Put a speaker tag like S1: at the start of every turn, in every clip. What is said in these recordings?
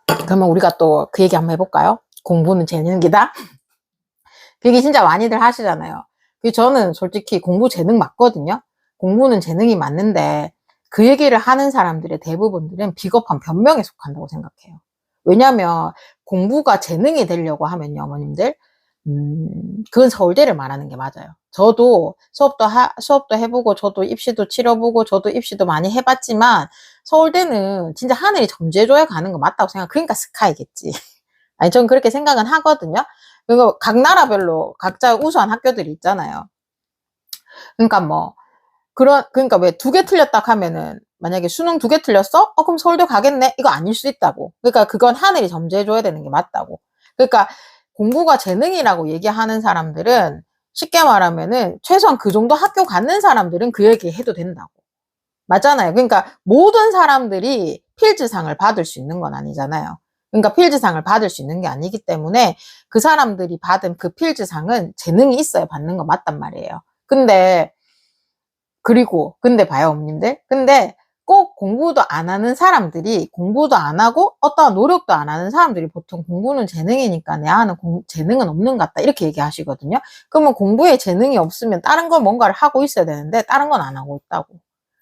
S1: 그러면 우리가 또 그 얘기 한번 해볼까요? 공부는 재능이다? 그 얘기 진짜 많이들 하시잖아요. 저는 솔직히 공부 재능 맞거든요. 공부는 재능이 맞는데 그 얘기를 하는 사람들의 대부분들은 비겁한 변명에 속한다고 생각해요. 왜냐하면 공부가 재능이 되려고 하면요, 어머님들, 그건 서울대를 말하는 게 맞아요. 저도 수업도 해보고, 저도 입시도 치러보고, 저도 입시도 많이 해봤지만, 서울대는 진짜 하늘이 점재줘야 가는 거 맞다고 생각, 그러니까 스카이겠지. 아니, 전 그렇게 생각은 하거든요. 그리고 각 나라별로 각자 우수한 학교들이 있잖아요. 그러니까 뭐, 그러니까 왜 두 개 틀렸다 하면은, 만약에 수능 두 개 틀렸어? 그럼 서울대 가겠네? 이거 아닐 수 있다고. 그러니까 그건 하늘이 점재해줘야 되는 게 맞다고. 그러니까 공부가 재능이라고 얘기하는 사람들은 쉽게 말하면은 최소한 그 정도 학교 갔는 사람들은 그 얘기 해도 된다고. 맞잖아요. 그러니까 모든 사람들이 필즈상을 받을 수 있는 건 아니잖아요. 그러니까 필즈상을 받을 수 있는 게 아니기 때문에 그 사람들이 받은 그 필즈상은 재능이 있어야 받는 거 맞단 말이에요. 근데 봐요, 어머님들. 근데 꼭 공부도 안 하는 사람들이 공부도 안 하고 어떠한 노력도 안 하는 사람들이 보통 공부는 재능이니까 내 안에 재능은 없는 것 같다 이렇게 얘기하시거든요. 그러면 공부에 재능이 없으면 다른 걸 뭔가를 하고 있어야 되는데 다른 건 안 하고 있다고.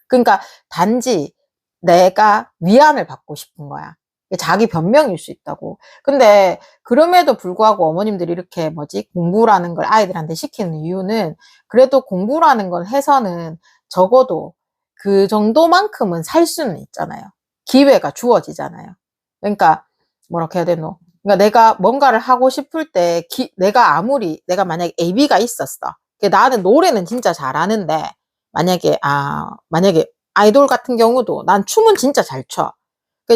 S1: 그러니까 단지 내가 위안을 받고 싶은 거야. 자기 변명일 수 있다고. 근데 그럼에도 불구하고 어머님들이 이렇게 공부라는 걸 아이들한테 시키는 이유는 그래도 공부라는 걸 해서는 적어도 그 정도만큼은 살 수는 있잖아요. 기회가 주어지잖아요. 그러니까 뭐라고 해야 되노? 그러니까 내가 뭔가를 하고 싶을 때 내가 만약에 AB가 있었어. 나는 노래는 진짜 잘하는데 만약에 아이돌 같은 경우도 난 춤은 진짜 잘 춰.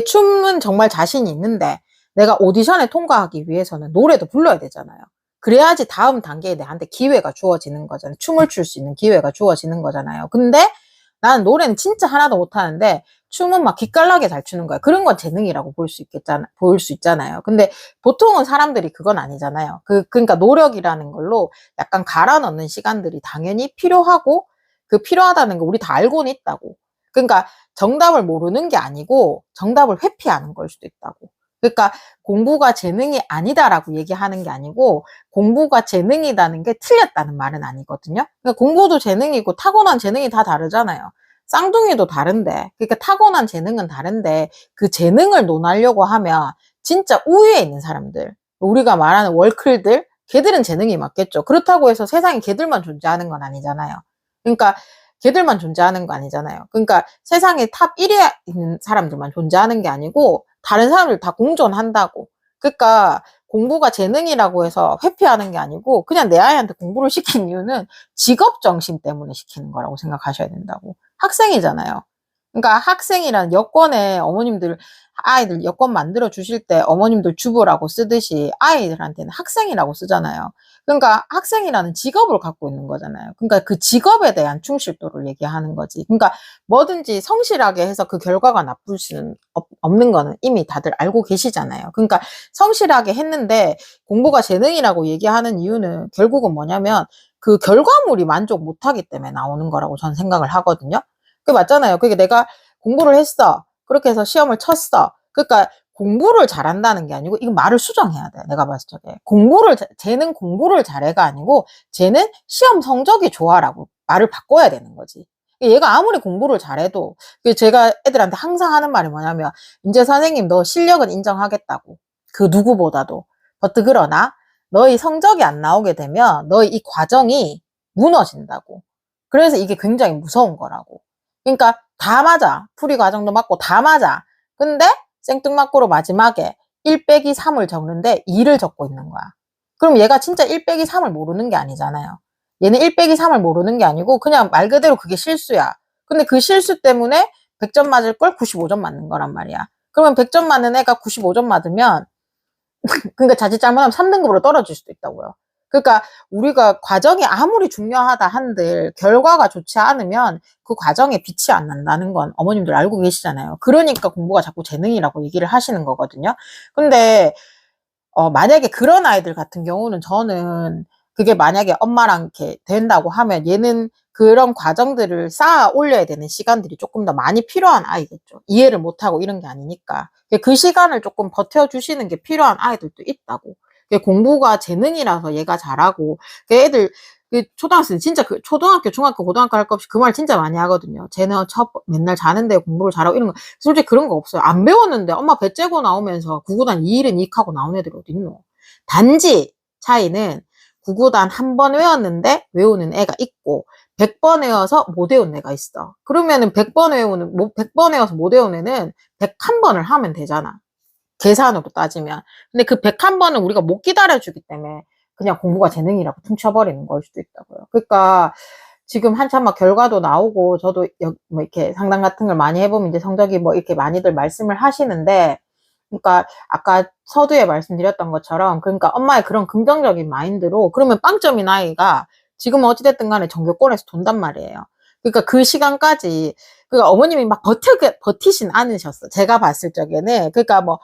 S1: 춤은 정말 자신이 있는데 내가 오디션에 통과하기 위해서는 노래도 불러야 되잖아요. 그래야지 다음 단계에 내한테 기회가 주어지는 거잖아요. 춤을 출 수 있는 기회가 주어지는 거잖아요. 근데 나는 노래는 진짜 하나도 못하는데 춤은 막 기깔나게 잘 추는 거야. 그런 건 재능이라고 볼 수 있잖아요. 근데 보통은 사람들이 그건 아니잖아요. 그러니까 노력이라는 걸로 약간 갈아 넣는 시간들이 당연히 필요하고 그 필요하다는 거 우리 다 알고는 있다고. 그러니까 정답을 모르는 게 아니고 정답을 회피하는 걸 수도 있다고. 그러니까 공부가 재능이 아니다라고 얘기하는 게 아니고 공부가 재능이라는 게 틀렸다는 말은 아니거든요. 그러니까 공부도 재능이고 타고난 재능이 다 다르잖아요. 쌍둥이도 다른데, 그러니까 타고난 재능은 다른데 그 재능을 논하려고 하면 진짜 우위에 있는 사람들, 우리가 말하는 월클들, 걔들은 재능이 맞겠죠. 그렇다고 해서 세상에 걔들만 존재하는 건 아니잖아요. 그러니까 걔들만 존재하는 거 아니잖아요. 그러니까 세상에 탑 1위에 있는 사람들만 존재하는 게 아니고 다른 사람들 다 공존한다고. 그러니까 공부가 재능이라고 해서 회피하는 게 아니고 그냥 내 아이한테 공부를 시킨 이유는 직업 정신 때문에 시키는 거라고 생각하셔야 된다고. 학생이잖아요. 그러니까 학생이란 여권에 아이들 여권 만들어 주실 때 어머님들 주부라고 쓰듯이 아이들한테는 학생이라고 쓰잖아요. 그러니까 학생이라는 직업을 갖고 있는 거잖아요. 그러니까 그 직업에 대한 충실도를 얘기하는 거지. 그러니까 뭐든지 성실하게 해서 그 결과가 나쁠 수는 없는 거는 이미 다들 알고 계시잖아요. 그러니까 성실하게 했는데 공부가 재능이라고 얘기하는 이유는 결국은 뭐냐면 그 결과물이 만족 못하기 때문에 나오는 거라고 저는 생각을 하거든요. 그게 맞잖아요. 그게 내가 공부를 했어. 그렇게 해서 시험을 쳤어. 그러니까 공부를 잘한다는 게 아니고 이거 말을 수정해야 돼. 내가 봤을 적에 쟤는 공부를 잘해가 아니고 쟤는 시험 성적이 좋아라고 말을 바꿔야 되는 거지. 얘가 아무리 공부를 잘해도 제가 애들한테 항상 하는 말이 뭐냐면 이제 선생님 너 실력은 인정하겠다고. 그 누구보다도. 그러나 너희 성적이 안 나오게 되면 너희 이 과정이 무너진다고. 그래서 이게 굉장히 무서운 거라고. 그러니까 다 맞아. 풀이 과정도 맞고 다 맞아. 근데 생뚱맞고로 마지막에 1 빼기 3을 적는데 2를 적고 있는 거야. 그럼 얘가 진짜 1 빼기 3을 모르는 게 아니잖아요. 얘는 1 빼기 3을 모르는 게 아니고 그냥 말 그대로 그게 실수야. 근데 그 실수 때문에 100점 맞을 걸 95점 맞는 거란 말이야. 그러면 100점 맞는 애가 95점 맞으면 그러니까 자칫 잘못하면 3등급으로 떨어질 수도 있다고요. 그러니까 우리가 과정이 아무리 중요하다 한들 결과가 좋지 않으면 그 과정에 빛이 안 난다는 건 어머님들 알고 계시잖아요. 그러니까 공부가 자꾸 재능이라고 얘기를 하시는 거거든요. 근데 만약에 그런 아이들 같은 경우는 저는 그게 만약에 엄마랑 이렇게 된다고 하면 얘는 그런 과정들을 쌓아 올려야 되는 시간들이 조금 더 많이 필요한 아이겠죠. 이해를 못하고 이런 게 아니니까. 그 시간을 조금 버텨주시는 게 필요한 아이들도 있다고. 공부가 재능이라서 얘가 잘하고, 애들, 초등학생 진짜 초등학교, 중학교, 고등학교 할 것 없이 그 말 진짜 많이 하거든요. 쟤는 맨날 자는데 공부를 잘하고 이런 거. 솔직히 그런 거 없어요. 안 배웠는데 엄마 배 째고 나오면서 구구단 2일은 이익하고 나온 애들이 어딨노. 단지 차이는 구구단 한 번 외웠는데 외우는 애가 있고 100번 외워서 못 외운 애가 있어. 그러면은 100번 외워서 못 외운 애는 101번을 하면 되잖아. 계산으로 따지면. 근데 그 101번은 우리가 못 기다려주기 때문에 그냥 공부가 재능이라고 퉁쳐버리는 걸 수도 있다고요. 그러니까 지금 한참 막 결과도 나오고 저도 뭐 이렇게 상담 같은 걸 많이 해보면 이제 성적이 뭐 이렇게 많이들 말씀을 하시는데, 그러니까 아까 서두에 말씀드렸던 것처럼, 그러니까 엄마의 그런 긍정적인 마인드로 그러면 빵점인 아이가 지금 어찌됐든 간에 전교권에서 돈단 말이에요. 그러니까 그 시간까지 그러니까 어머님이 막 버티진 않으셨어. 제가 봤을 적에는. 그러니까 뭐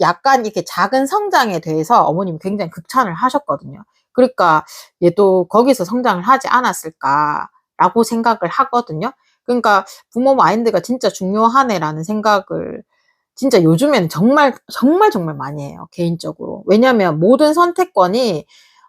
S1: 약간 이렇게 작은 성장에 대해서 어머님이 굉장히 극찬을 하셨거든요. 그러니까 얘도 거기서 성장을 하지 않았을까라고 생각을 하거든요. 그러니까 부모 마인드가 진짜 중요하네라는 생각을 진짜 요즘에는 정말 많이 해요. 개인적으로. 왜냐면 모든 선택권이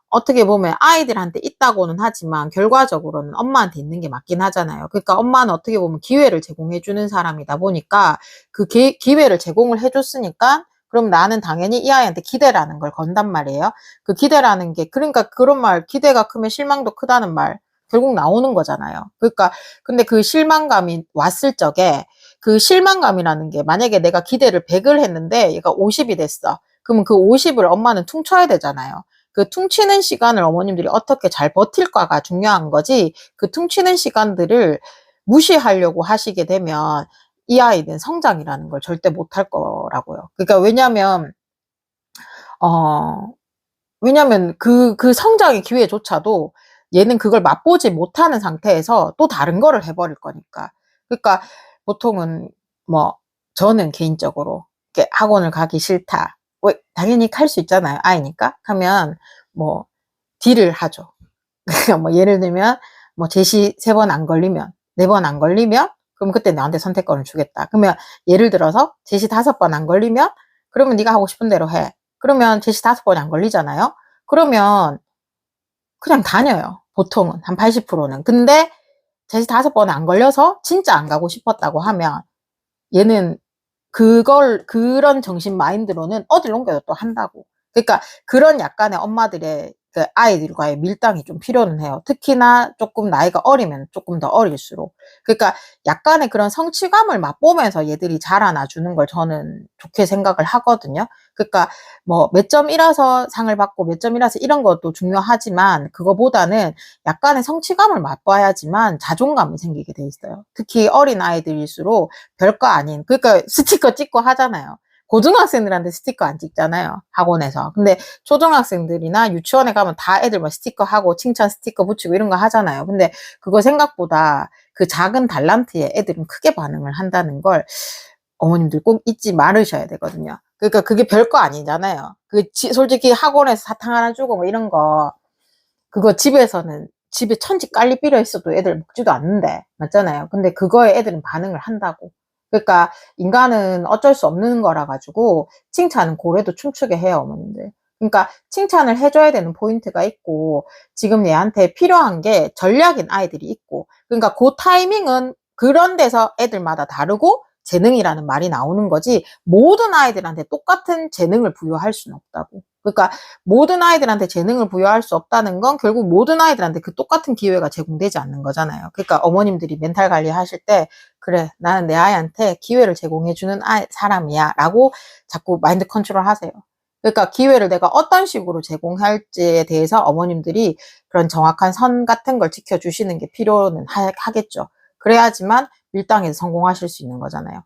S1: 어떻게 보면 아이들한테 있다고는 하지만 결과적으로는 엄마한테 있는 게 맞긴 하잖아요. 그러니까 엄마는 어떻게 보면 기회를 제공해주는 사람이다 보니까 그 기회를 제공을 해줬으니까 그럼 나는 당연히 이 아이한테 기대라는 걸 건단 말이에요. 그 기대라는 게 그러니까 그런 말 기대가 크면 실망도 크다는 말 결국 나오는 거잖아요. 그러니까 근데 그 실망감이 왔을 적에 그 실망감이라는 게 만약에 내가 기대를 100을 했는데 얘가 50이 됐어. 그러면 그 50을 엄마는 퉁쳐야 되잖아요. 그 퉁치는 시간을 어머님들이 어떻게 잘 버틸까가 중요한 거지, 그 퉁치는 시간들을 무시하려고 하시게 되면 이 아이는 성장이라는 걸 절대 못할 거라고요. 그러니까 왜냐면 그 성장의 기회조차도 얘는 그걸 맛보지 못하는 상태에서 또 다른 거를 해버릴 거니까. 그러니까 보통은 뭐 저는 개인적으로 이렇게 학원을 가기 싫다. 왜 당연히 갈 수 있잖아요. 아이니까. 하면 뭐 딜을 하죠. 뭐 예를 들면 뭐 제시 3번 안 걸리면 4번 안 걸리면 그럼 그때 나한테 선택권을 주겠다. 그러면 예를 들어서 제시 5번 안 걸리면 그러면 네가 하고 싶은 대로 해. 그러면 제시 5번이 안 걸리잖아요. 그러면 그냥 다녀요. 보통은 한 80%는. 근데 제시 5번 안 걸려서 진짜 안 가고 싶었다고 하면 얘는 그런 정신 마인드로는 어딜 옮겨도 또 한다고. 그러니까 그런 약간의 엄마들의 그 아이들과의 밀당이 좀 필요는 해요. 특히나 조금 나이가 어리면 조금 더 어릴수록. 그러니까 약간의 그런 성취감을 맛보면서 얘들이 자라나 주는 걸 저는 좋게 생각을 하거든요. 그러니까 뭐 몇 점이라서 상을 받고 몇 점이라서 이런 것도 중요하지만 그거보다는 약간의 성취감을 맛봐야지만 자존감이 생기게 돼 있어요. 특히 어린 아이들일수록 별거 아닌, 그러니까 스티커 찍고 하잖아요. 고등학생들한테 스티커 안 찍잖아요. 학원에서. 근데 초등학생들이나 유치원에 가면 다 애들 뭐 스티커 하고 칭찬 스티커 붙이고 이런 거 하잖아요. 근데 그거 생각보다 그 작은 달란트에 애들은 크게 반응을 한다는 걸 어머님들 꼭 잊지 말으셔야 되거든요. 그러니까 그게 별거 아니잖아요. 솔직히 학원에서 사탕 하나 주고 뭐 이런 거, 그거 집에서는 집에 천지 깔리 빌어 있어도 애들 먹지도 않는데, 맞잖아요. 근데 그거에 애들은 반응을 한다고. 그러니까 인간은 어쩔 수 없는 거라 가지고 칭찬은 고래도 춤추게 해요, 어머님들. 그러니까 칭찬을 해줘야 되는 포인트가 있고 지금 얘한테 필요한 게 전략인 아이들이 있고, 그러니까 그 타이밍은 그런 데서 애들마다 다르고 재능이라는 말이 나오는 거지 모든 아이들한테 똑같은 재능을 부여할 수는 없다고. 그러니까 모든 아이들한테 재능을 부여할 수 없다는 건 결국 모든 아이들한테 그 똑같은 기회가 제공되지 않는 거잖아요. 그러니까 어머님들이 멘탈 관리 하실 때 그래, 나는 내 아이한테 기회를 제공해주는 사람이야 라고 자꾸 마인드 컨트롤 하세요. 그러니까 기회를 내가 어떤 식으로 제공할지에 대해서 어머님들이 그런 정확한 선 같은 걸 지켜주시는 게 필요는 하겠죠. 그래야지만 밀당에서 성공하실 수 있는 거잖아요.